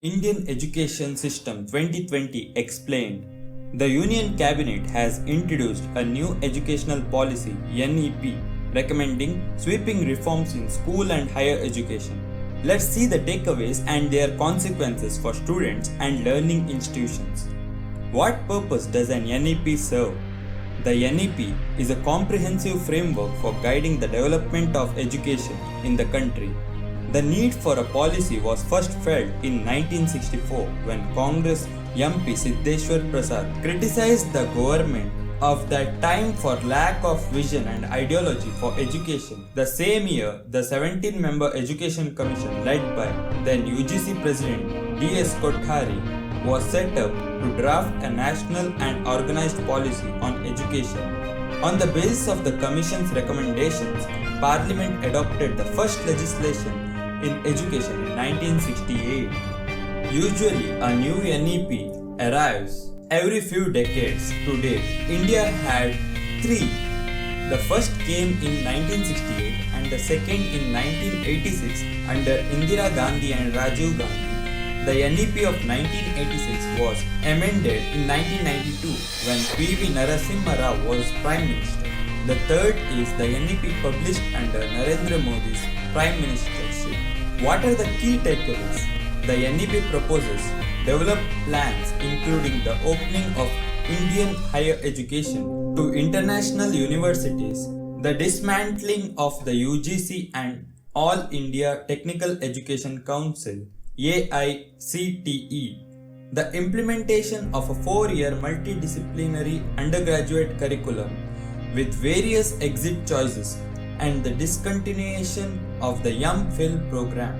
Indian Education System 2020 explained. The Union Cabinet has introduced a new educational policy NEP recommending sweeping reforms in school and higher education. Let's see the takeaways and their consequences for students and learning institutions. What purpose does an NEP serve? The NEP is a comprehensive framework for guiding the development of education in the country. The need for a policy was first felt in 1964 when Congress MP Siddeshwar Prasad criticized the government of that time for lack of vision and ideology for education. The same year, the 17-member Education Commission led by then UGC President D.S. Kothari was set up to draft a national and organized policy on education. On the basis of the Commission's recommendations, Parliament adopted the first legislation in education in 1968. Usually, a new NEP arrives every few decades. Today, India had three. The first came in 1968 and the second in 1986 under Indira Gandhi and Rajiv Gandhi. The NEP of 1986 was amended in 1992 when P.V. Narasimha Rao was Prime Minister. The third is the NEP published under Narendra Modi's Prime Ministership. What are the key takeaways? The NEP proposes developed plans including the opening of Indian higher education to international universities, the dismantling of the UGC and All India Technical Education Council AICTE, the implementation of a 4-year multidisciplinary undergraduate curriculum with various exit choices, and the discontinuation of the MPhil program.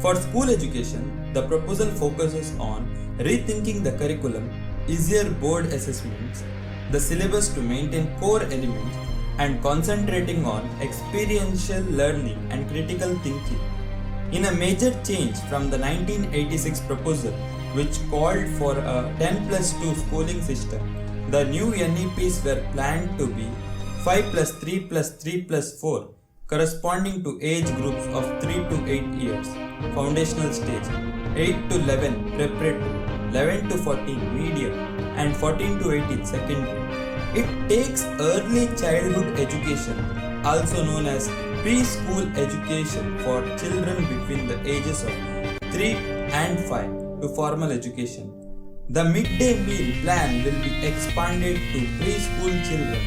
For school education, the proposal focuses on rethinking the curriculum, easier board assessments, the syllabus to maintain core elements, and concentrating on experiential learning and critical thinking. In a major change from the 1986 proposal, which called for a 10+2 schooling system, the new NEPs were planned to be 5+3+3+4, corresponding to age groups of 3 to 8 years, foundational stage, 8 to 11 preparatory, 11 to 14 medium, and 14 to 18 secondary. It takes early childhood education, also known as preschool education for children between the ages of 3 and 5 to formal education. The midday meal plan will be expanded to preschool children.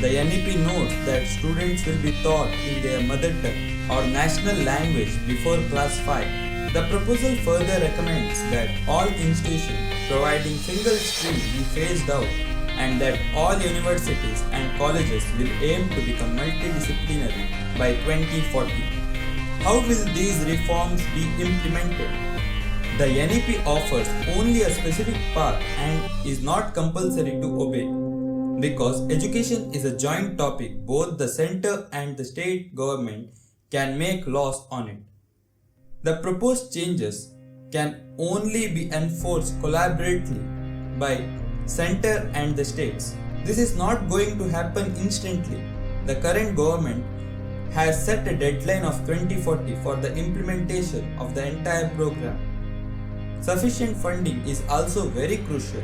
The NEP notes that students will be taught in their mother tongue or national language before class 5. The proposal further recommends that all institutions providing single stream be phased out and that all universities and colleges will aim to become multidisciplinary by 2040. How will these reforms be implemented? The NEP offers only a specific path and is not compulsory to obey. Because education is a joint topic, both the center and the state government can make laws on it. The proposed changes can only be enforced collaboratively by center and the states. This is not going to happen instantly. The current government has set a deadline of 2040 for the implementation of the entire program. Sufficient funding is also very crucial.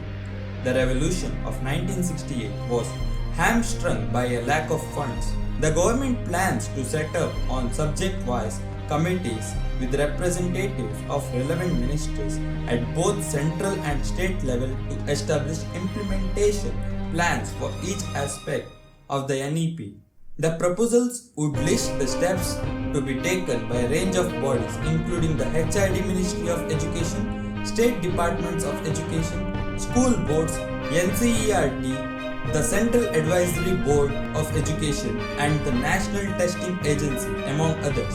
The revolution of 1968 was hamstrung by a lack of funds. The government plans to set up on subject-wise committees with representatives of relevant ministries at both central and state level to establish implementation plans for each aspect of the NEP. The proposals would list the steps to be taken by a range of bodies including the HID Ministry of Education, State Departments of Education, school boards, NCERT, the Central Advisory Board of Education and the National Testing Agency, among others.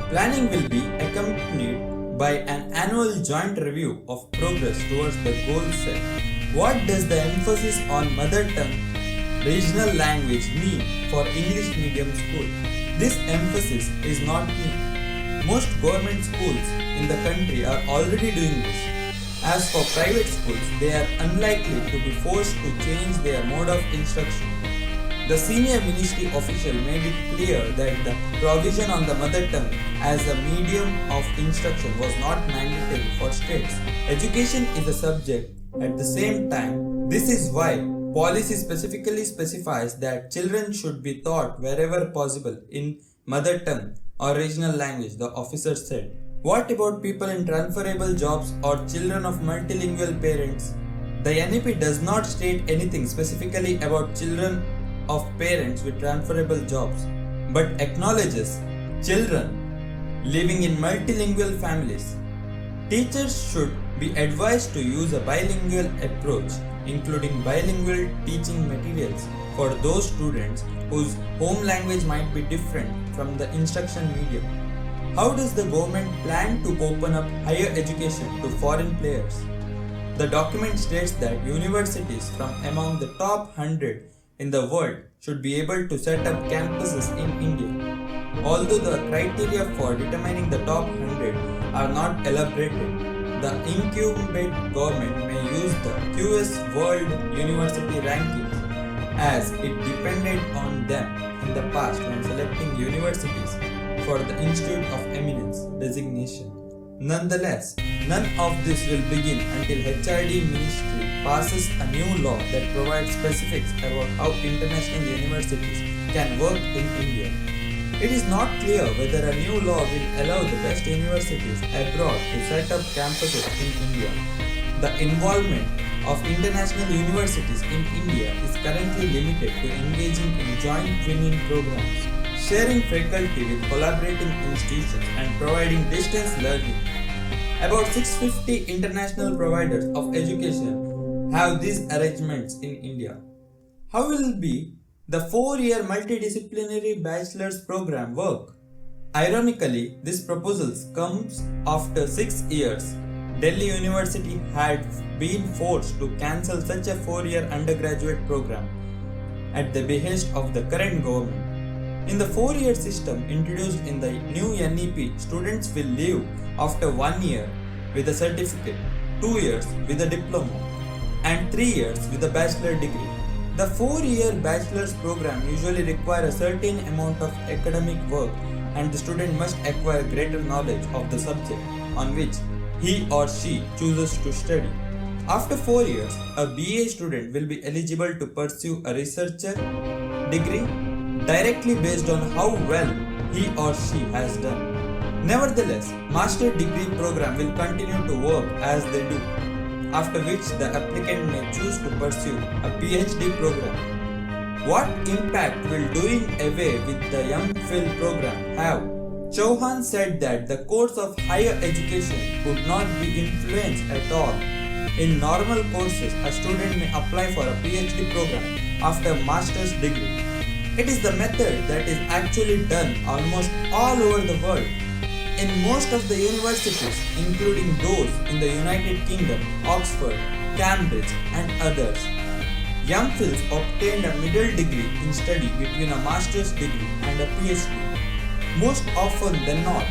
Planning will be accompanied by an annual joint review of progress towards the goal set. What does the emphasis on mother tongue, regional language mean for English medium school? This emphasis is not new. Most government schools in the country are already doing this. As for private schools, they are unlikely to be forced to change their mode of instruction. The senior ministry official made it clear that the provision on the mother tongue as a medium of instruction was not mandatory for states. Education is a subject at the same time. This is why policy specifically specifies that children should be taught wherever possible in mother tongue or regional language, the officer said. What about people in transferable jobs or children of multilingual parents? The NEP does not state anything specifically about children of parents with transferable jobs, but acknowledges children living in multilingual families. Teachers should be advised to use a bilingual approach, including bilingual teaching materials for those students whose home language might be different from the instruction medium. How does the government plan to open up higher education to foreign players? The document states that universities from among the top 100 in the world should be able to set up campuses in India. Although the criteria for determining the top 100 are not elaborated, the incumbent government may use the QS World University Rankings as it depended on them in the past when selecting universities for the Institute of Eminence designation. Nonetheless, none of this will begin until HRD Ministry passes a new law that provides specifics about how international universities can work in India. It is not clear whether a new law will allow the best universities abroad to set up campuses in India. The involvement of international universities in India is currently limited to engaging in joint twinning programs, sharing faculty with collaborating institutions, and providing distance learning. About 650 international providers of education have these arrangements in India. How will the 4-year multidisciplinary bachelor's program work? Ironically, this proposal comes after 6 years. Delhi University had been forced to cancel such a 4-year undergraduate program at the behest of the current government. In the 4-year system introduced in the new NEP, students will leave after 1 year with a certificate, 2 years with a diploma, and 3 years with a bachelor degree. The 4-year bachelor's program usually requires a certain amount of academic work, and the student must acquire greater knowledge of the subject on which he or she chooses to study. After 4 years, a BA student will be eligible to pursue a researcher degree directly based on how well he or she has done. Nevertheless, master degree program will continue to work as they do, after which the applicant may choose to pursue a PhD program. What impact will doing away with the MPhil program have? Chauhan said that the course of higher education would not be influenced at all. In normal courses, a student may apply for a PhD program after a master's degree. It is the method that is actually done almost all over the world. In most of the universities, including those in the United Kingdom, Oxford, Cambridge, and others, MPhils obtained a middle degree in study between a master's degree and a PhD. Most often than not,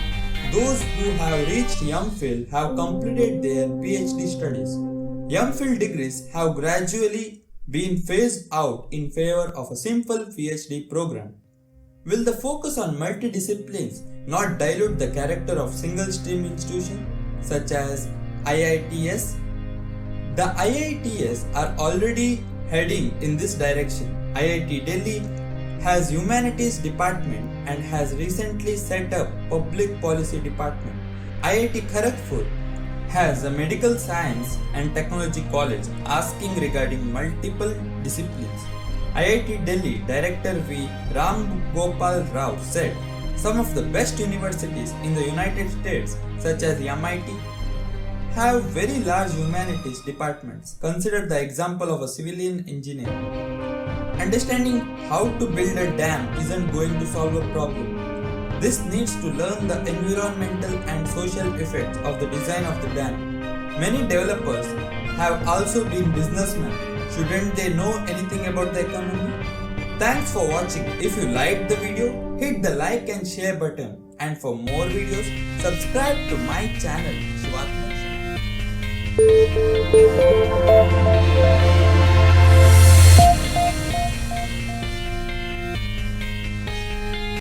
those who have reached MPhil have completed their PhD studies. MPhil degrees have gradually been phased out in favor of a simple PhD program. Will the focus on multidisciplines not dilute the character of single-stream institutions such as IITs? The IITs are already heading in this direction. IIT Delhi has humanities department and has recently set up public policy department. IIT Kharagpur has a medical science and technology college asking regarding multiple disciplines. IIT Delhi Director V. Ram Gopal Rao said, some of the best universities in the United States, such as MIT, have very large humanities departments. Consider the example of a civilian engineer. Understanding how to build a dam isn't going to solve a problem. This needs to learn the environmental and social effects of the design of the dam. Many developers have also been businessmen. Shouldn't they know anything about the economy? Thanks for watching. If you liked the video, hit the like and share button. And for more videos, subscribe to my channel, Shivatma Channel.